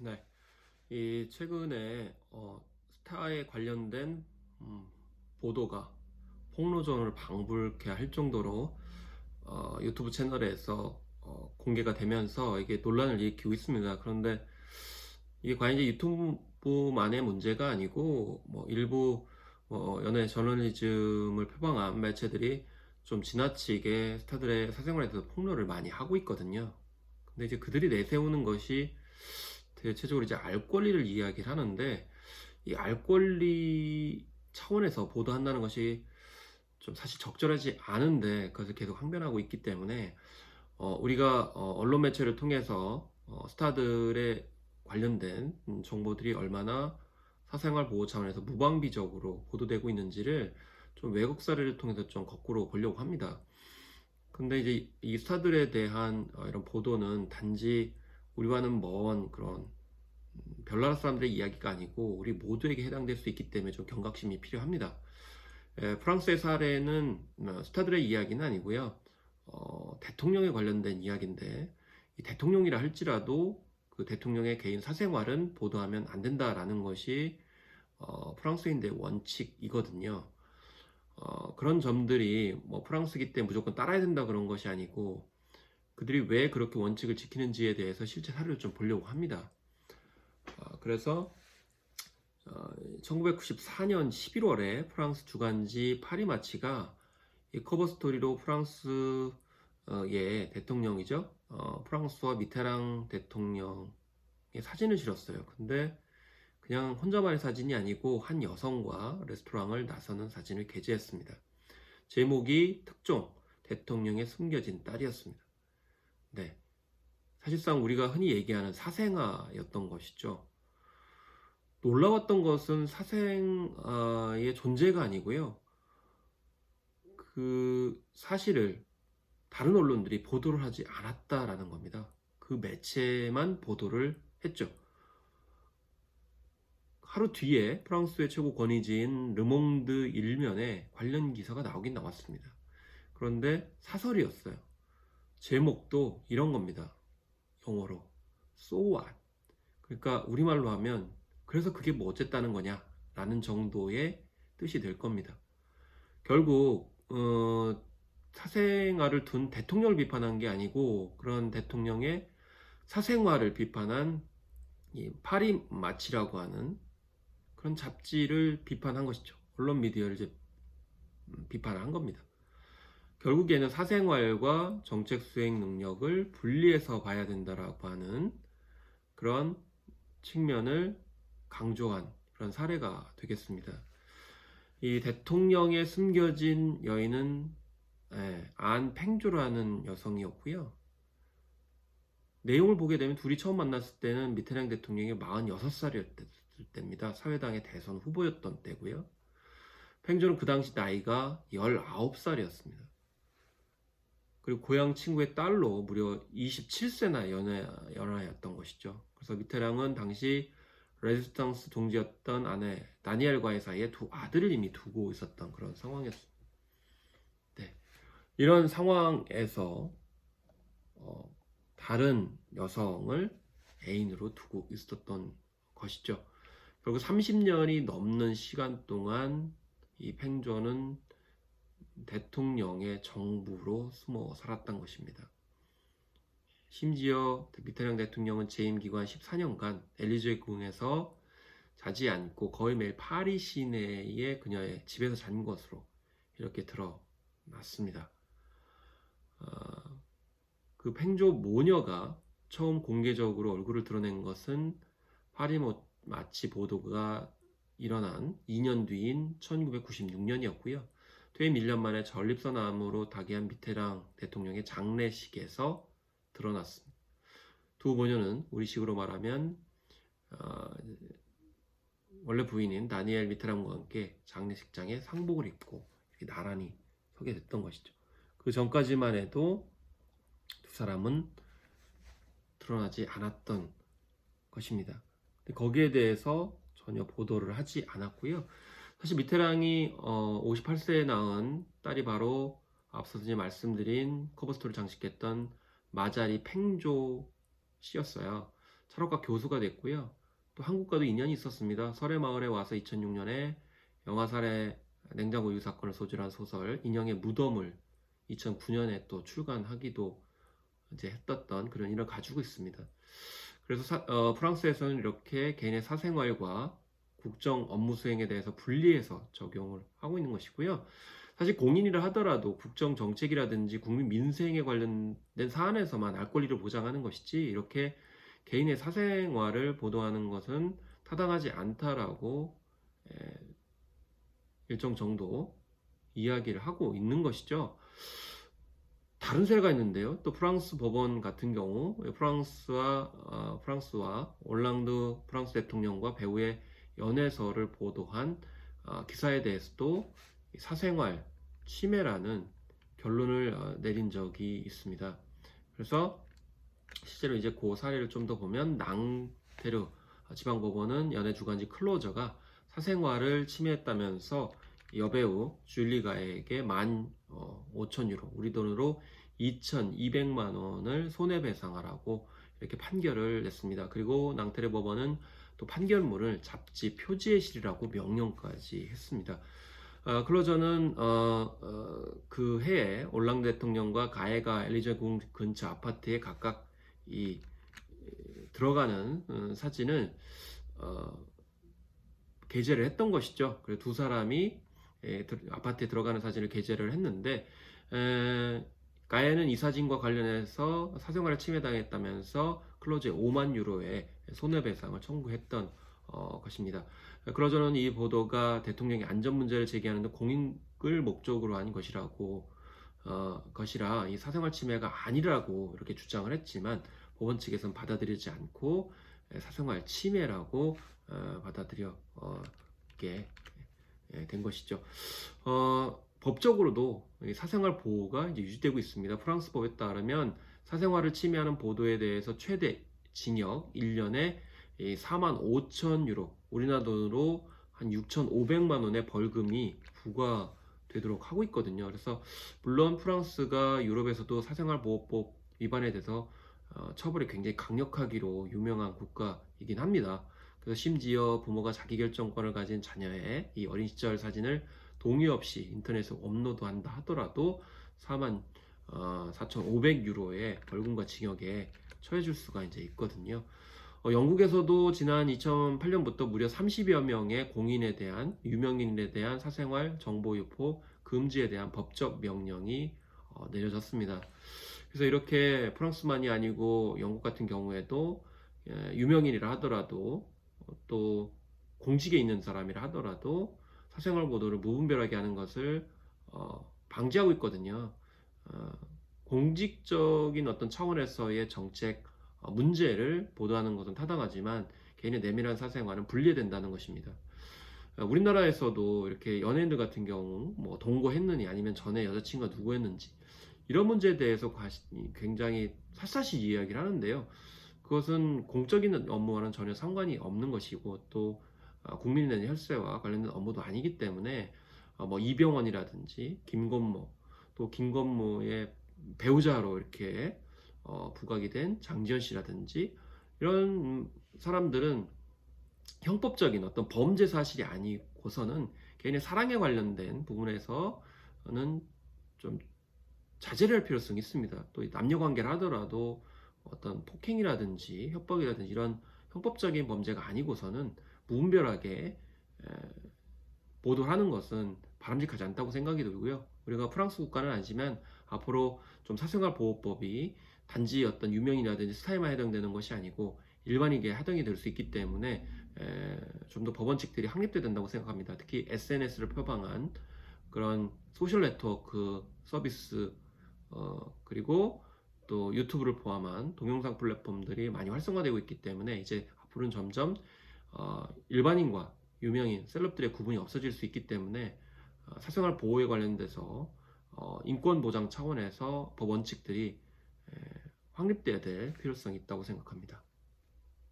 네, 이 최근에 스타에 관련된 보도가 폭로전을 방불케 할 정도로 유튜브 채널에서 공개가 되면서 이게 논란을 일으키고 있습니다. 그런데 이게 과연 이제 유튜브만의 문제가 아니고 뭐 일부 연예 저널리즘을 표방한 매체들이 좀 지나치게 스타들의 사생활에 대해서 폭로를 많이 하고 있거든요. 근데 이제 그들이 내세우는 것이 대체적으로 이제 알 권리를 이야기를 하는데, 이 알 권리 차원에서 보도한다는 것이 좀 사실 적절하지 않은데 그것을 계속 항변하고 있기 때문에 우리가 언론 매체를 통해서 스타들의 관련된 정보들이 얼마나 사생활 보호 차원에서 무방비적으로 보도되고 있는지를 좀 외국 사례를 통해서 좀 거꾸로 보려고 합니다. 근데 이제 이 스타들에 대한 이런 보도는 단지 우리와는 먼 그런 별나라 사람들의 이야기가 아니고 우리 모두에게 해당될 수 있기 때문에 좀 경각심이 필요합니다. 프랑스의 사례는 스타들의 이야기는 아니고요. 대통령에 관련된 이야기인데, 이 대통령이라 할지라도 그 대통령의 개인 사생활은 보도하면 안 된다라는 것이 프랑스인들의 원칙이거든요. 그런 점들이 뭐 프랑스기 때문에 무조건 따라야 된다 그런 것이 아니고, 그들이 왜 그렇게 원칙을 지키는지에 대해서 실제 사례를 좀 보려고 합니다. 그래서 1994년 11월에 프랑스 주간지 파리마치가 이 커버 스토리로 프랑스의 대통령이죠. 프랑스와 미테랑 대통령의 사진을 실었어요. 근데 그냥 혼자만의 사진이 아니고 한 여성과 레스토랑을 나서는 사진을 게재했습니다. 제목이 특종, 대통령의 숨겨진 딸이었습니다. 네. 사실상 우리가 흔히 얘기하는 사생아였던 것이죠. 놀라웠던 것은 사생아의 존재가 아니고요. 그 사실을 다른 언론들이 보도를 하지 않았다라는 겁니다. 그 매체만 보도를 했죠. 하루 뒤에 프랑스의 최고 권위지인 르몽드 일면에 관련 기사가 나오긴 나왔습니다. 그런데 사설이었어요. 제목도 이런 겁니다. 영어로 So what? 그러니까 우리말로 하면 그래서 그게 뭐 어쨌다는 거냐 라는 정도의 뜻이 될 겁니다. 결국 사생활을 둔 대통령을 비판한 게 아니고 그런 대통령의 사생활을 비판한 이 파리 마치라고 하는 그런 잡지를 비판한 것이죠. 언론 미디어를 이제 비판한 겁니다. 결국에는 사생활과 정책 수행 능력을 분리해서 봐야 된다라고 하는 그런 측면을 강조한 그런 사례가 되겠습니다. 이 대통령의 숨겨진 여인은 안 팽조라는 여성이었고요. 내용을 보게 되면 둘이 처음 만났을 때는 미테랑 대통령이 46살이었을 때입니다. 사회당의 대선 후보였던 때고요. 팽조는 그 당시 나이가 19살이었습니다. 그리고 고향 친구의 딸로 무려 27세나 연하였던 것이죠. 그래서 미테랑은 당시 레지스탕스 동지였던 아내 다니엘과의 사이에 두 아들을 이미 두고 있었던 그런 상황이었습니다. 네. 이런 상황에서 다른 여성을 애인으로 두고 있었던 것이죠. 결국 30년이 넘는 시간 동안 이 팽조는 대통령의 정부로 숨어 살았던 것입니다. 심지어 미테랑 대통령은 재임 기간 14년간 엘리제 궁에서 자지 않고 거의 매일 파리 시내의 그녀의 집에서 잔 것으로 이렇게 드러났습니다. 그 팽조 모녀가 처음 공개적으로 얼굴을 드러낸 것은 파리 마치 보도가 일어난 2년 뒤인 1996년이었고요. 퇴임 1년 만에 전립선암으로 타계한 미테랑 대통령의 장례식에서 드러났습니다. 두 모녀는 우리식으로 말하면 원래 부인인 다니엘 미테랑과 함께 장례식장에 상복을 입고 이렇게 나란히 서게 됐던 것이죠. 그 전까지만 해도 두 사람은 드러나지 않았던 것입니다. 거기에 대해서 전혀 보도를 하지 않았고요. 사실 미테랑이 58세에 낳은 딸이 바로 앞서서 말씀드린 커버스토리를 장식했던 마자리 팽조 씨였어요. 철학과 교수가 됐고요. 또 한국과도 인연이 있었습니다. 설해마을에 와서 2006년에 영화살해 냉장고 유사 사건을 소재로 한 소설 인형의 무덤을 2009년에 또 출간하기도 이제 했었던 그런 일을 가지고 있습니다. 그래서 프랑스에서는 이렇게 개인의 사생활과 국정 업무 수행에 대해서 분리해서 적용을 하고 있는 것이고요. 사실 공인이라 하더라도 국정 정책이라든지 국민 민생에 관련된 사안에서만 알 권리를 보장하는 것이지 이렇게 개인의 사생활을 보도하는 것은 타당하지 않다라고 일정 정도 이야기를 하고 있는 것이죠. 다른 사례가 있는데요. 또 프랑스 법원 같은 경우 프랑스와 올랑드 프랑스 대통령과 배우의 연애설을 보도한 기사에 대해서도 사생활 침해라는 결론을 내린 적이 있습니다. 그래서 실제로 이제 그 사례를 좀 더 보면 낭테르 지방법원은 연애 주간지 클로저가 사생활을 침해했다면서 여배우 줄리가에게 15,000유로, 우리 돈으로 2,200만 원을 손해배상하라고 이렇게 판결을 냈습니다. 그리고 낭테르 법원은 또 판결문을 잡지 표지에 실으라고 명령까지 했습니다. 클로저는 그 해에 올랑드 대통령과 가해가 엘리제 궁 근처 아파트에 각각 들어가는 사진을 게재를 했던 것이죠. 그래서 두 사람이 아파트에 들어가는 사진을 게재를 했는데 가해는 이 사진과 관련해서 사생활을 침해당했다면서 클로즈에 5만 유로의 손해배상을 청구했던 것입니다. 클로저는 이 보도가 대통령의 안전 문제를 제기하는 데 공익을 목적으로 한 것이라 이 사생활 침해가 아니라고 이렇게 주장을 했지만 법원 측에서는 받아들이지 않고 사생활 침해라고 받아들여게 된 것이죠. 법적으로도 사생활 보호가 이제 유지되고 있습니다. 프랑스 법에 따르면 사생활을 침해하는 보도에 대해서 최대 징역 1년에 45,000유로, 우리나라 돈으로 한 6,500만 원의 벌금이 부과되도록 하고 있거든요. 그래서 물론 프랑스가 유럽에서도 사생활보호법 위반에 대해서 처벌이 굉장히 강력하기로 유명한 국가이긴 합니다. 그래서 심지어 부모가 자기결정권을 가진 자녀의 이 어린 시절 사진을 동의 없이 인터넷에 업로드한다 하더라도 44,500유로의 벌금과 징역에 처해질 수가 이제 있거든요. 영국에서도 지난 2008년부터 무려 30여 명의 유명인에 대한 사생활 정보 유포 금지에 대한 법적 명령이 내려졌습니다. 그래서 이렇게 프랑스만이 아니고 영국 같은 경우에도 유명인이라 하더라도 또 공직에 있는 사람이라 하더라도 사생활 보도를 무분별하게 하는 것을 방지하고 있거든요. 공직적인 어떤 차원에서의 정책 문제를 보도하는 것은 타당하지만 개인의 내밀한 사생활은 분리된다는 것입니다. 우리나라에서도 이렇게 연예인들 같은 경우 뭐 동거했느니 아니면 전에 여자친구가 누구였는지 이런 문제에 대해서 굉장히 삿삿이 이야기를 하는데요. 그것은 공적인 업무와는 전혀 상관이 없는 것이고 또 국민에 대한 혈세와 관련된 업무도 아니기 때문에 뭐 이병헌이라든지 김건모, 또 김건모의 배우자로 이렇게 부각이 된 장지연 씨라든지 이런 사람들은 형법적인 어떤 범죄 사실이 아니고서는 개인의 사랑에 관련된 부분에서는 좀 자제를 할 필요성이 있습니다. 또 남녀 관계를 하더라도 어떤 폭행이라든지 협박이라든지 이런 형법적인 범죄가 아니고서는 무분별하게 보도를 하는 것은 바람직하지 않다고 생각이 들고요. 우리가 프랑스 국가는 아니지만 앞으로 좀 사생활 보호법이 단지 어떤 유명인이라든지 스타에만 해당되는 것이 아니고 일반인에게 해당이 될 수 있기 때문에 좀 더 법원칙들이 확립돼야 된다고 생각합니다. 특히 SNS를 표방한 그런 소셜 네트워크 서비스 그리고 또 유튜브를 포함한 동영상 플랫폼들이 많이 활성화되고 있기 때문에 이제 앞으로는 점점 일반인과 유명인, 셀럽들의 구분이 없어질 수 있기 때문에 사생활 보호에 관련돼서 인권 보장 차원에서 법 원칙들이 확립돼야 될 필요성이 있다고 생각합니다.